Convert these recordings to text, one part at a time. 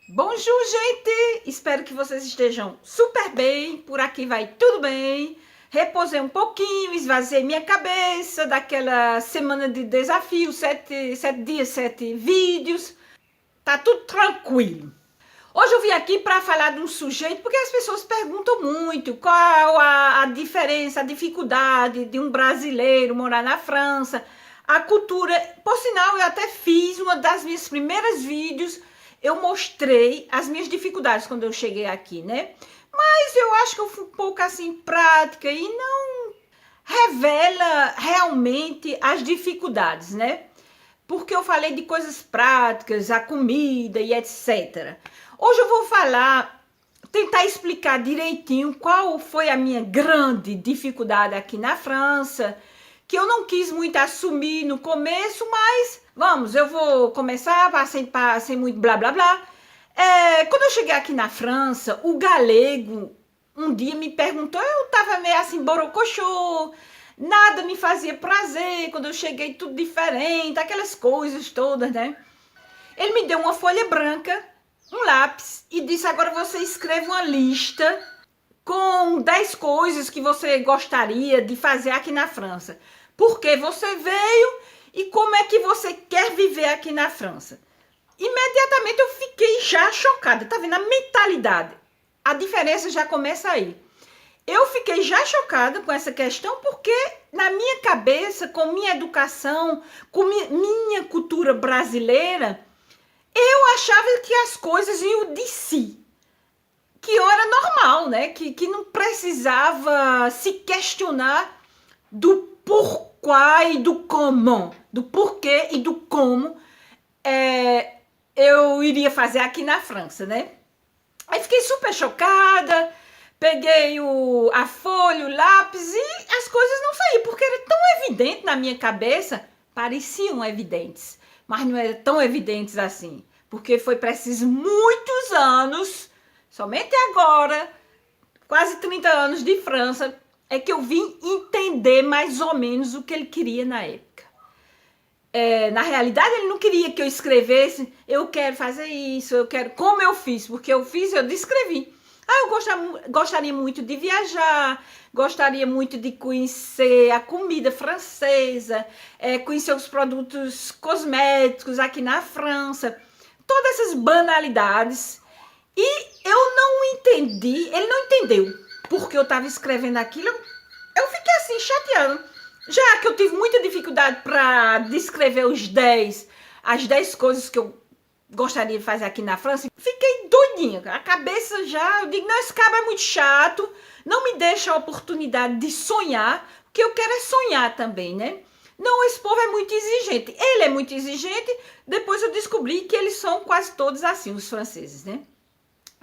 Bonjour, gente! Espero que vocês estejam super bem. Por aqui vai tudo bem. Reposei um pouquinho, esvaziei minha cabeça daquela semana de desafio, sete dias, 7 vídeos. Tá tudo tranquilo. Hoje eu vim aqui para falar de um sujeito, porque as pessoas perguntam muito qual a diferença, a dificuldade de um brasileiro morar na França, a cultura. Por sinal, eu até fiz uma das minhas primeiras vídeos, eu mostrei as minhas dificuldades quando eu cheguei aqui, né? Mas eu acho que eu fui um pouco assim prática e não revela realmente as dificuldades, né? Porque eu falei de coisas práticas, a comida e etc. Hoje eu vou tentar explicar direitinho qual foi a minha grande dificuldade aqui na França, que eu não quis muito assumir no começo, mas vamos, eu vou começar sem muito blá blá blá. Quando eu cheguei aqui na França, o galego um dia me perguntou, eu tava meio assim, borocochô, nada me fazia prazer, quando eu cheguei tudo diferente, aquelas coisas todas, né? Ele me deu uma folha branca, um lápis e disse, agora você escreve uma lista com 10 coisas que você gostaria de fazer aqui na França. Por que você veio e como é que você quer viver aqui na França. Imediatamente eu fiquei já chocada, tá vendo a mentalidade? A diferença já começa aí. Eu fiquei já chocada com essa questão porque na minha cabeça, com minha educação, com minha cultura brasileira, eu achava que as coisas iam de si, que eu era normal, né? Que não precisava se questionar do porquê e do como, do porquê e do como eu iria fazer aqui na França, né? Aí fiquei super chocada, peguei a folha, o lápis e as coisas não saíam, porque era tão evidente na minha cabeça, pareciam evidentes, mas não eram tão evidentes assim, porque foi preciso muitos anos, somente agora, quase 30 anos de França, é que eu vim entender mais ou menos o que ele queria na época. Na realidade, ele não queria que eu escrevesse, eu quero fazer isso, eu quero, como eu fiz, porque eu fiz, eu descrevi. Eu gostaria muito de viajar, gostaria muito de conhecer a comida francesa, conhecer os produtos cosméticos aqui na França, todas essas banalidades. E eu não entendi, ele não entendeu porque eu estava escrevendo aquilo. Eu fiquei assim, chateada. Já que eu tive muita dificuldade para descrever as 10 coisas que eu gostaria de fazer aqui na França, fiquei doidinha. A cabeça já, eu digo, não, esse cara é muito chato, não me deixa a oportunidade de sonhar, o que eu quero é sonhar também, né? Não, esse povo é muito exigente. Ele é muito exigente, depois eu descobri que eles são quase todos assim, os franceses, né?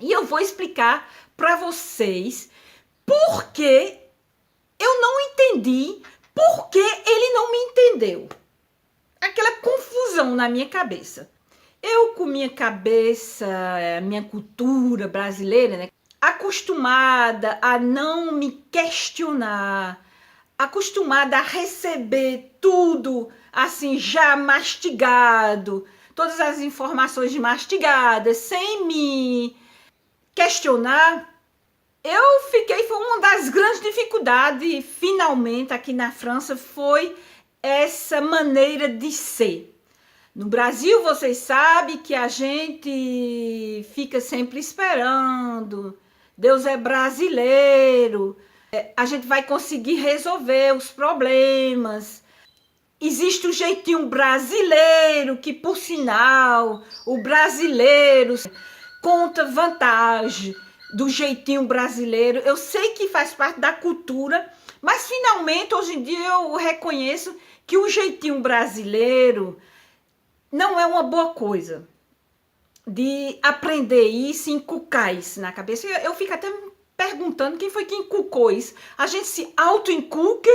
E eu vou explicar para vocês por que eu não entendi, por que ele não me entendeu. Aquela confusão na minha cabeça. Eu com minha cabeça, minha cultura brasileira, né, acostumada a não me questionar, acostumada a receber tudo assim já mastigado, todas as informações mastigadas, sem me questionar, foi uma das grandes dificuldades, finalmente, aqui na França, foi essa maneira de ser. No Brasil, vocês sabem que a gente fica sempre esperando, Deus é brasileiro, a gente vai conseguir resolver os problemas. Existe o jeitinho brasileiro, que por sinal, o brasileiro conta vantagem do jeitinho brasileiro. Eu sei que faz parte da cultura, mas finalmente, hoje em dia, eu reconheço que o jeitinho brasileiro não é uma boa coisa de aprender isso e inculcar isso na cabeça. Eu fico até me perguntando quem foi que inculcou isso. A gente se auto-inculca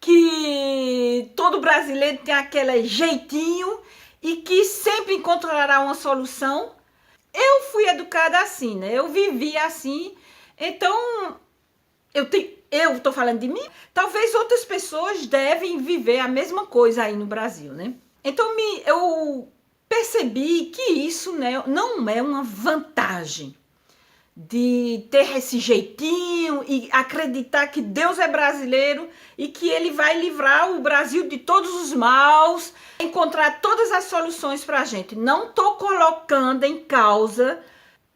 que todo brasileiro tem aquele jeitinho e que sempre encontrará uma solução. Eu fui educada assim, né? Eu vivi assim, então eu tô falando de mim, talvez outras pessoas devem viver a mesma coisa aí no Brasil, né? Então eu percebi que isso, né, não é uma vantagem de ter esse jeitinho e acreditar que Deus é brasileiro e que ele vai livrar o Brasil de todos os maus, encontrar todas as soluções para a gente. Não estou colocando em causa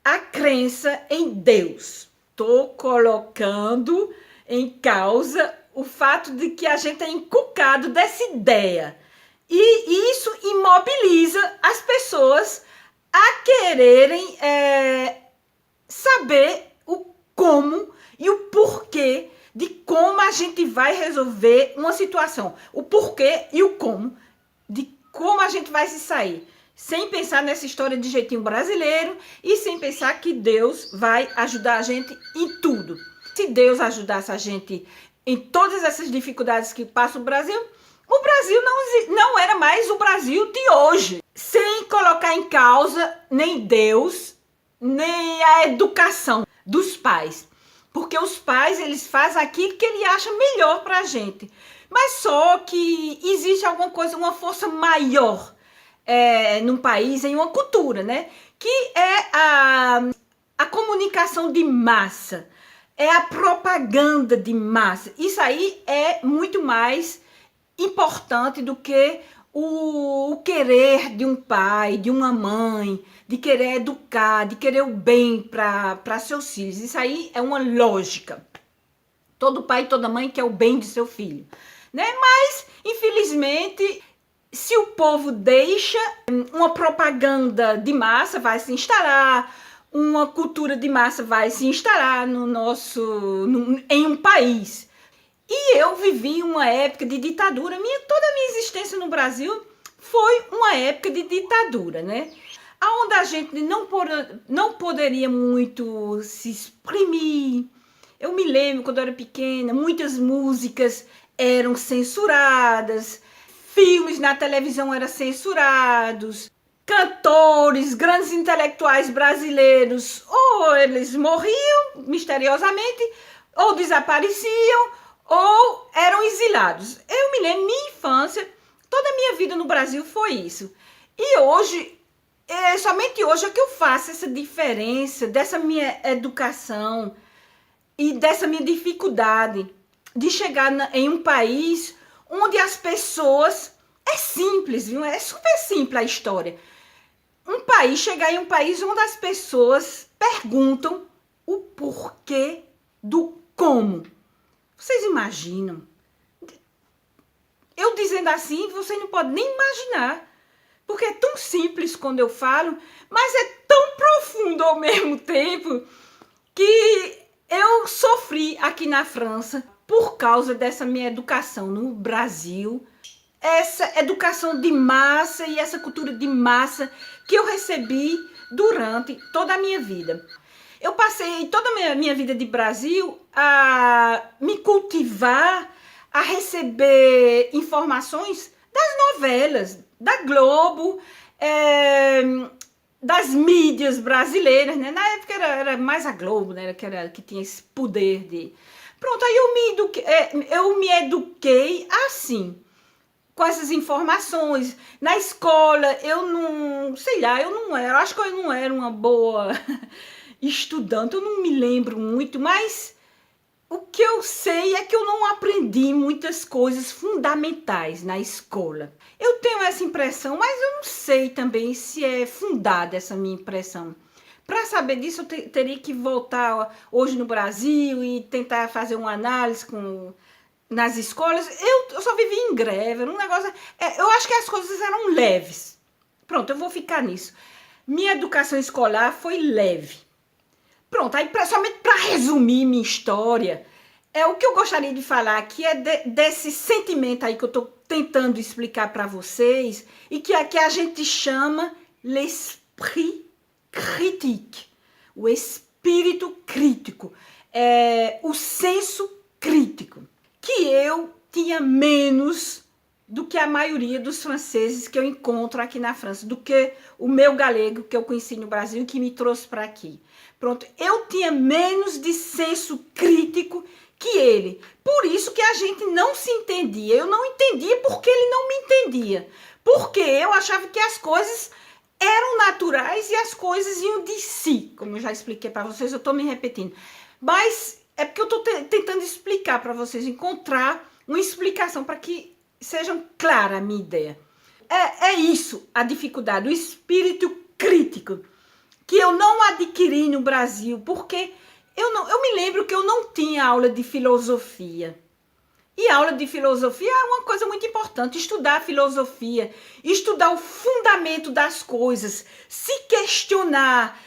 a crença em Deus. Estou colocando em causa o fato de que a gente é encucado dessa ideia. E isso imobiliza as pessoas a quererem saber o como e o porquê de como a gente vai resolver uma situação. O porquê e o como, de como a gente vai se sair. Sem pensar nessa história de jeitinho brasileiro e sem pensar que Deus vai ajudar a gente em tudo. Se Deus ajudasse a gente em todas essas dificuldades que passa o Brasil não era mais o Brasil de hoje. Sem colocar em causa nem Deus, nem a educação dos pais. Porque os pais, eles fazem aquilo que ele acha melhor pra gente. Mas só que existe alguma coisa, uma força maior num país, em uma cultura, né? Que é a comunicação de massa. É a propaganda de massa. Isso aí é muito mais importante do que o querer de um pai, de uma mãe, de querer educar, de querer o bem para seus filhos. Isso aí é uma lógica. Todo pai e toda mãe quer o bem de seu filho, né? Mas, infelizmente, se o povo deixa, uma propaganda de massa vai se instalar, uma cultura de massa vai se instalar em um país. E eu vivi uma época de ditadura. Toda a minha existência no Brasil foi uma época de ditadura, né? Onde a gente não poderia muito se exprimir. Eu me lembro, quando eu era pequena, muitas músicas eram censuradas, filmes na televisão eram censurados, cantores, grandes intelectuais brasileiros, ou eles morriam misteriosamente, ou desapareciam, ou eram exilados. Eu me lembro, minha infância, toda a minha vida no Brasil foi isso. E hoje, somente hoje é que eu faço essa diferença dessa minha educação e dessa minha dificuldade de chegar em um país onde as pessoas... É simples, viu? É super simples a história. Chegar em um país onde as pessoas perguntam o porquê do como. Vocês imaginam? Eu dizendo assim, vocês não podem nem imaginar. Porque é tão simples quando eu falo, mas é tão profundo ao mesmo tempo que eu sofri aqui na França por causa dessa minha educação no Brasil. Essa educação de massa e essa cultura de massa que eu recebi durante toda a minha vida. Eu passei toda a minha vida de Brasil a me cultivar, a receber informações das novelas, da Globo, das mídias brasileiras, né? Na época era mais a Globo, né? Que tinha esse poder de... Pronto, aí eu me eduquei assim, com essas informações. Na escola, eu não... Sei lá, acho que eu não era uma boa estudante, eu não me lembro muito, mas... O que eu sei é que eu não aprendi muitas coisas fundamentais na escola. Eu tenho essa impressão, mas eu não sei também se é fundada essa minha impressão. Para saber disso, eu teria que voltar hoje no Brasil e tentar fazer uma análise nas escolas. Eu só vivi em greve, era um negócio... eu acho que as coisas eram leves. Pronto, eu vou ficar nisso. Minha educação escolar foi leve. Pronto, aí somente para resumir minha história, o que eu gostaria de falar aqui é desse sentimento aí que eu estou tentando explicar para vocês e que aqui a gente chama l'esprit critique, o espírito crítico, o senso crítico, que eu tinha menos do que a maioria dos franceses que eu encontro aqui na França, do que o meu galego que eu conheci no Brasil e que me trouxe para aqui. Pronto, eu tinha menos de senso crítico que ele. Por isso que a gente não se entendia. Eu não entendia porque ele não me entendia. Porque eu achava que as coisas eram naturais e as coisas iam de si, como eu já expliquei para vocês, eu estou me repetindo. Mas é porque eu estou tentando explicar para vocês, encontrar uma explicação para que sejam clara a minha ideia. É isso a dificuldade, o espírito crítico, que eu não adquiri no Brasil, porque eu me lembro que eu não tinha aula de filosofia. E aula de filosofia é uma coisa muito importante, estudar filosofia, estudar o fundamento das coisas, se questionar,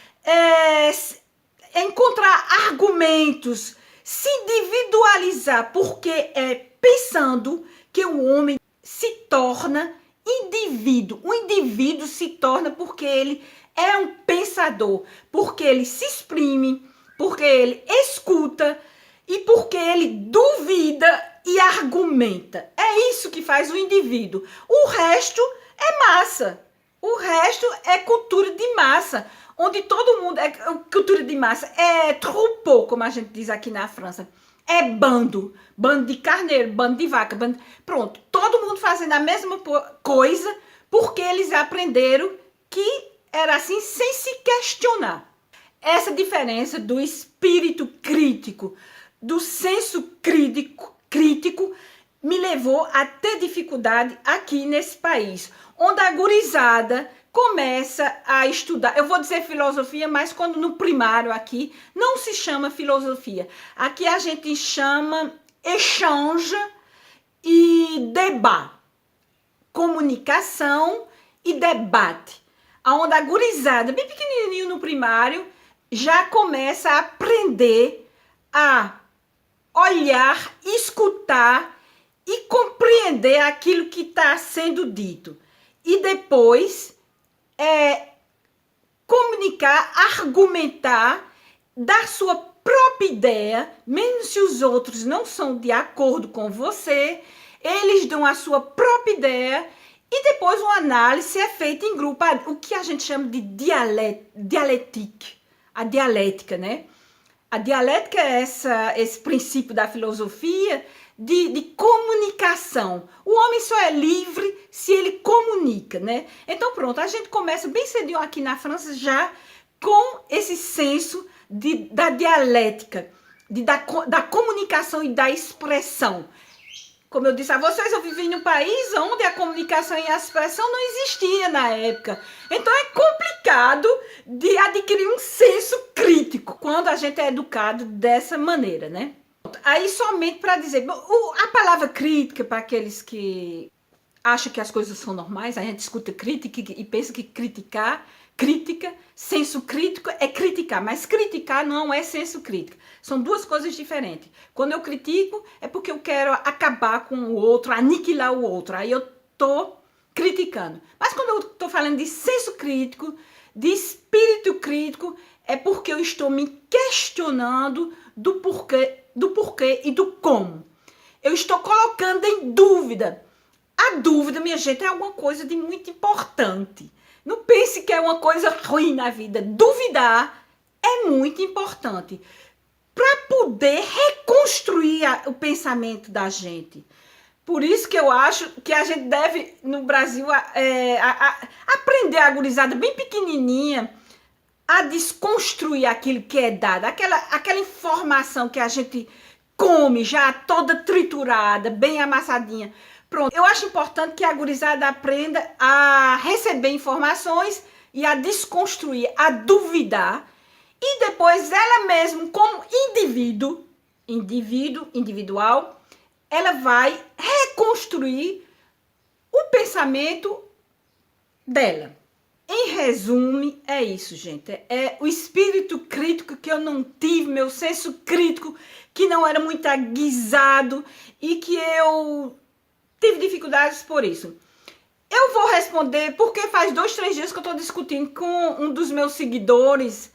encontrar argumentos, se individualizar, porque é pensando que o homem se torna indivíduo. O indivíduo se torna porque ele é um pensador, porque ele se exprime, porque ele escuta e porque ele duvida e argumenta. É isso que faz o indivíduo. O resto é massa. O resto é cultura de massa, onde todo mundo é cultura de massa, é troupeau, como a gente diz aqui na França. É bando de carneiro, bando de vaca, pronto, todo mundo fazendo a mesma coisa porque eles aprenderam que era assim sem se questionar. Essa diferença do espírito crítico, do senso crítico me levou a ter dificuldade aqui nesse país, onde a gurizada começa a estudar, eu vou dizer filosofia, mas quando no primário aqui não se chama filosofia. Aqui a gente chama échange e débat, comunicação e debate, onde a gurizada, bem pequenininho no primário, já começa a aprender a olhar, escutar e compreender aquilo que está sendo dito. E depois comunicar, argumentar, dar sua própria ideia, mesmo se os outros não são de acordo com você, eles dão a sua própria ideia e depois uma análise é feita em grupo, o que a gente chama de dialética, a dialética, né? A dialética é esse princípio da filosofia de comunicação. O homem só é livre se ele comunica, né? Então pronto, a gente começa bem cedinho aqui na França já com esse senso da dialética, da comunicação e da expressão. Como eu disse a vocês, eu vivi num país onde a comunicação e a expressão não existia na época. Então é complicado de adquirir um senso crítico quando a gente é educado dessa maneira, né? Aí somente para dizer, a palavra crítica, para aqueles que acham que as coisas são normais, a gente escuta crítica e pensa que crítica, senso crítico é criticar, mas criticar não é senso crítico. São duas coisas diferentes. Quando eu critico é porque eu quero acabar com o outro, aniquilar o outro, aí eu tô criticando. Mas quando eu tô falando de senso crítico, de espírito crítico, é porque eu estou me questionando do porquê e do como. Eu estou colocando em dúvida. A dúvida, minha gente, é alguma coisa de muito importante. Não pense que é uma coisa ruim na vida. Duvidar é muito importante para poder reconstruir o pensamento da gente. Por isso que eu acho que a gente deve, no Brasil, aprender a gurizada bem pequenininha a desconstruir aquilo que é dado, aquela informação que a gente come já toda triturada, bem amassadinha. Pronto, eu acho importante que a gurizada aprenda a receber informações e a desconstruir, a duvidar, e depois ela mesma, como individual, ela vai reconstruir o pensamento dela. Em resumo, é isso, gente. É o espírito crítico que eu não tive, meu senso crítico que não era muito aguçado e que eu tive dificuldades por isso. Eu vou responder porque faz 2, 3 dias que eu estou discutindo com um dos meus seguidores,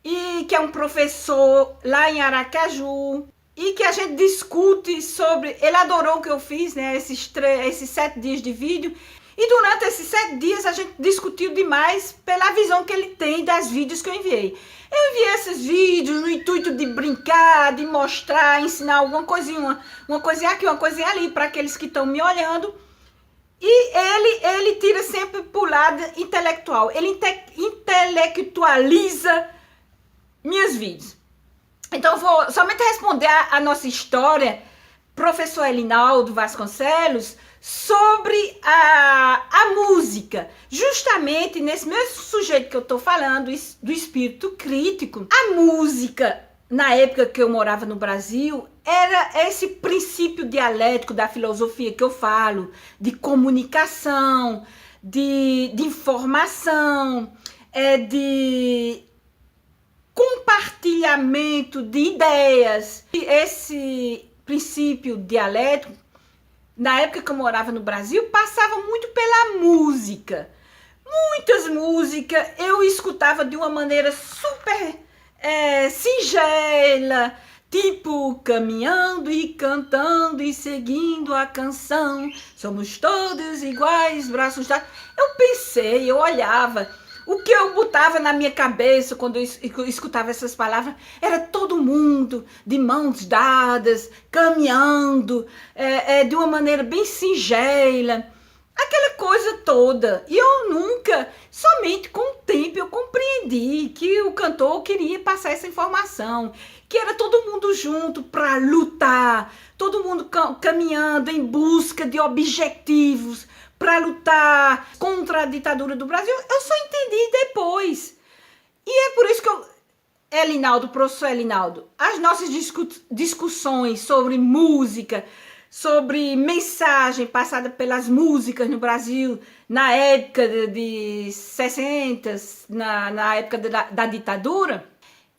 e que é um professor lá em Aracaju, e que a gente discute sobre... Ele adorou o que eu fiz, né? Esses 7 dias de vídeo. E durante esses 7 dias a gente discutiu demais pela visão que ele tem das vídeos que eu enviei. Eu enviei esses vídeos no intuito de brincar, de mostrar, ensinar alguma coisinha, uma coisinha aqui, uma coisinha ali, para aqueles que estão me olhando. E ele tira sempre pro lado intelectual. Ele intelectualiza minhas vídeos. Então, eu vou somente responder a nossa história, professor Elinaldo Vasconcelos, sobre a música. Justamente nesse mesmo sujeito que eu estou falando, do espírito crítico, a música, na época que eu morava no Brasil, era esse princípio dialético da filosofia que eu falo, de comunicação, de informação, de compartilhamento de ideias. Esse princípio dialético, na época que eu morava no Brasil, passava muito pela música. Muitas músicas eu escutava de uma maneira super singela, tipo caminhando e cantando e seguindo a canção, somos todos iguais, braços dados. Eu pensei, eu olhava, o que eu botava na minha cabeça quando eu escutava essas palavras era todo mundo de mãos dadas, caminhando de uma maneira bem singela, aquela coisa toda. E eu nunca, somente com o tempo, eu compreendi que o cantor queria passar essa informação, que era todo mundo junto para lutar, todo mundo caminhando em busca de objetivos, para lutar contra a ditadura do Brasil. Eu só entendi depois. E é por isso que Elinaldo, professor Elinaldo, as nossas discussões sobre música, sobre mensagem passada pelas músicas no Brasil, na época de 60, na época da ditadura,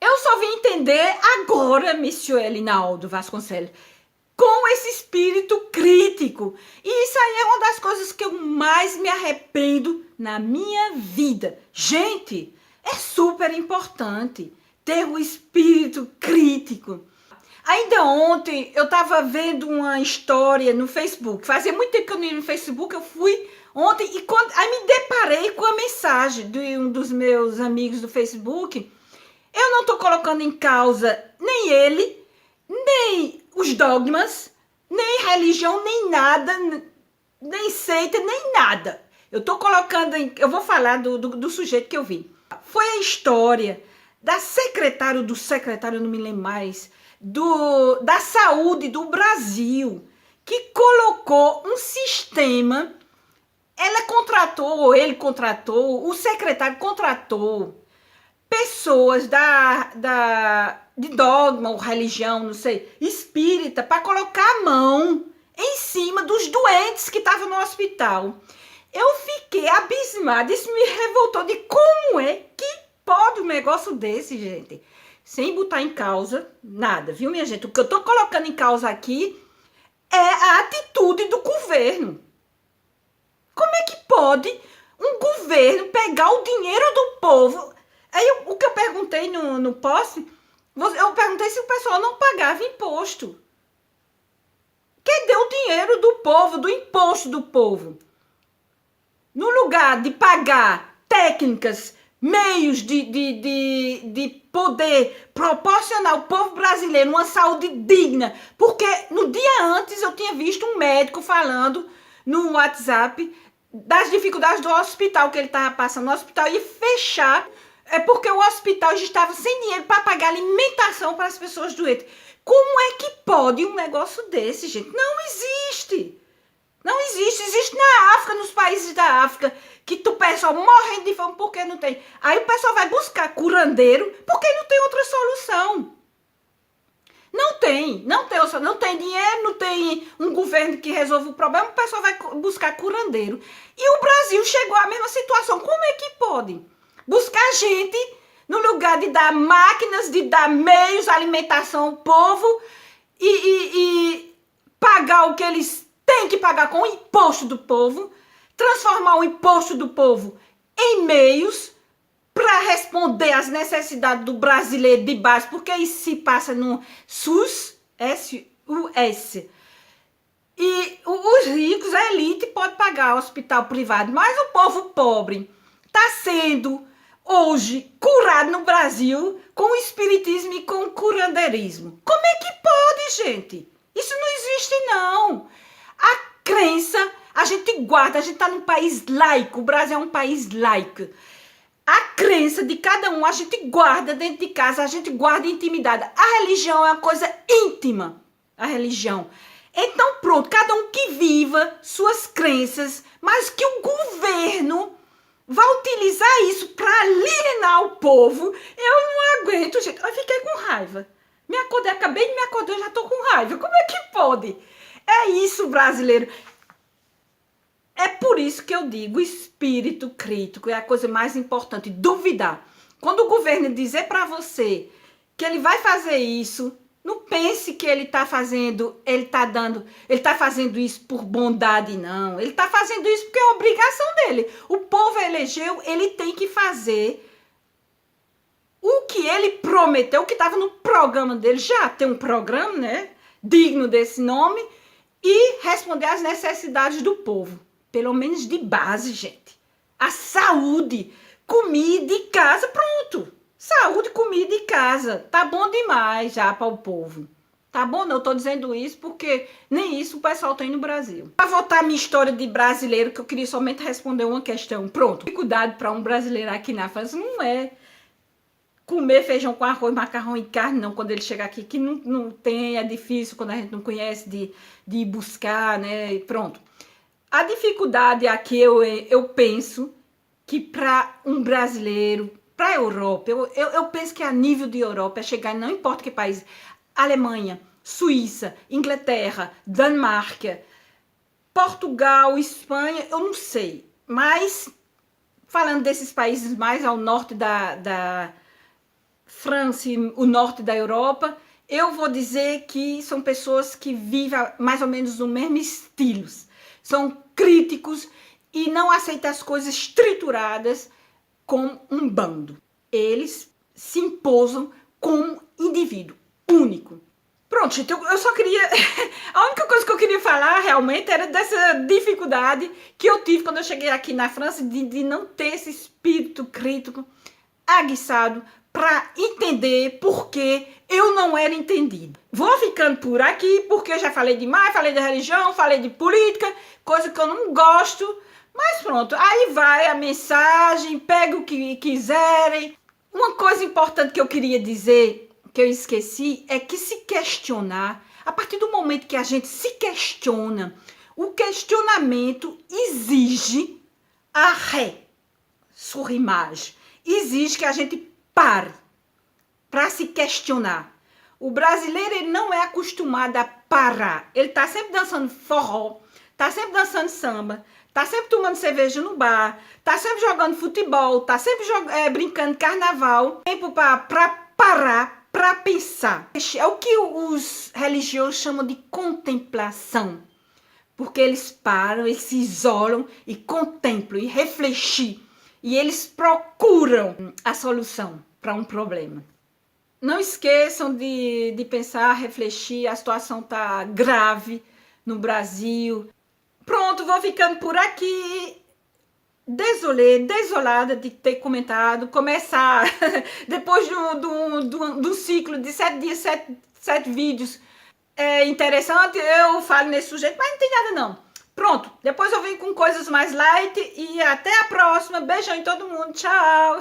eu só vim entender agora, Monsieur Elinaldo Vasconcelos, com esse espírito crítico. E isso aí é uma das coisas que eu mais me arrependo na minha vida. Gente, é super importante ter o espírito crítico. Ainda ontem eu estava vendo uma história no Facebook. Fazia muito tempo que eu não ia no Facebook, eu fui ontem e aí me deparei com a mensagem de um dos meus amigos do Facebook. Eu não estou colocando em causa nem ele, nem os dogmas, nem religião, nem nada, nem seita, nem nada. Eu estou colocando eu vou falar do sujeito que eu vi. Foi a história da secretário, eu não me lembro mais, da saúde do Brasil, que colocou um sistema, ele contratou, o secretário contratou pessoas de dogma ou religião, não sei, espírita, para colocar a mão em cima dos doentes que estavam no hospital. Eu fiquei abismada, isso me revoltou de como é que pode um negócio desse, gente. Sem botar em causa nada, viu, minha gente? O que eu tô colocando em causa aqui é a atitude do governo. Como é que pode um governo pegar o dinheiro do povo? Aí o que eu perguntei no post, eu perguntei se o pessoal não pagava imposto. Cadê o dinheiro do povo, do imposto do povo? No lugar de pagar técnicas, meios de poder proporcionar ao povo brasileiro uma saúde digna, porque no dia antes eu tinha visto um médico falando no WhatsApp das dificuldades do hospital, que ele estava passando no hospital e fechar, porque o hospital já estava sem dinheiro para pagar alimentação para as pessoas doentes. Como é que pode um negócio desse, gente? Não existe. Não existe. Existe na África, nos países da África, que o pessoal morrendo de fome porque não tem. Aí o pessoal vai buscar curandeiro porque não tem outra solução. Não tem dinheiro, não tem um governo que resolva o problema, o pessoal vai buscar curandeiro. E o Brasil chegou à mesma situação. Como é que pode? Buscar gente no lugar de dar máquinas, de dar meios, alimentação ao povo e pagar o que eles têm que pagar com o imposto do povo, transformar o imposto do povo em meios para responder às necessidades do brasileiro de base, porque isso se passa no SUS, S-U-S. E os ricos, a elite, pode pagar hospital privado, mas o povo pobre está sendo hoje curado no Brasil com o espiritismo e com o curandeirismo. Como é que pode, gente? Isso não existe, não. A crença, A gente guarda, a gente está num país laico, o Brasil é um país laico. A crença de cada um, a gente guarda dentro de casa, a gente guarda intimidade. A religião é uma coisa íntima, a religião. Então pronto, cada um que viva suas crenças, mas que o governo vai utilizar isso para alienar o povo. Eu não aguento, gente. Eu fiquei com raiva. Me acordei, acabei de me acordar, eu já tô com raiva. Como é que pode? É isso, brasileiro. É por isso que eu digo, espírito crítico é a coisa mais importante. Duvidar. Quando o governo dizer para você que ele vai fazer isso, não pense que ele tá fazendo isso por bondade, não. Ele tá fazendo isso porque é obrigação dele. O povo elegeu, ele tem que fazer o que ele prometeu, o que estava no programa dele. Já tem um programa, né? Digno desse nome. E responder às necessidades do povo. Pelo menos de base, gente. A saúde, comida e casa, pronto. Saúde, comida e casa. Tá bom demais já para o povo. Tá bom? Não, eu tô dizendo isso porque nem isso o pessoal tem no Brasil. Para voltar a minha história de brasileiro, que eu queria somente responder uma questão. Pronto. Dificuldade para um brasileiro aqui na França não é comer feijão com arroz, macarrão e carne, não. Quando ele chega aqui, que não tem, é difícil quando a gente não conhece de ir buscar, né? Pronto. A dificuldade aqui, eu penso que para um brasileiro, para a Europa, eu penso que a nível de Europa é chegar, não importa que país, Alemanha, Suíça, Inglaterra, Dinamarca, Portugal, Espanha, eu não sei. Mas, falando desses países mais ao norte da França e o norte da Europa, eu vou dizer que são pessoas que vivem mais ou menos no mesmo estilo. São críticos e não aceitam as coisas trituradas como um bando. Eles se imposam como indivíduo único. Pronto, gente, eu só queria... A única coisa que eu queria falar realmente era dessa dificuldade que eu tive quando eu cheguei aqui na França de não ter esse espírito crítico aguçado para entender por que eu não era entendido. Vou ficando por aqui, porque eu já falei demais, falei de religião, falei de política, coisa que eu não gosto, mas pronto, aí vai a mensagem, pega o que quiserem. Uma coisa importante que eu queria dizer, que eu esqueci, é que se questionar, a partir do momento que a gente se questiona, o questionamento exige a ressurrimagem, exige que a gente pare para se questionar. O brasileiro ele não é acostumado a parar. Ele tá sempre dançando forró, tá sempre dançando samba, tá sempre tomando cerveja no bar, tá sempre jogando futebol, tá sempre brincando carnaval. Tempo para parar, para pensar. É o que os religiosos chamam de contemplação. Porque eles param, eles se isolam e contemplam e refletir. E eles procuram a solução para um problema. Não esqueçam de pensar, refletir, a situação tá grave no Brasil. Pronto, vou ficando por aqui. Desolada de ter comentado, começar depois do ciclo de 7 dias, 7 vídeos. É interessante, eu falo nesse sujeito, mas não tem nada não. Pronto, depois eu venho com coisas mais light e até a próxima. Beijão em todo mundo, tchau!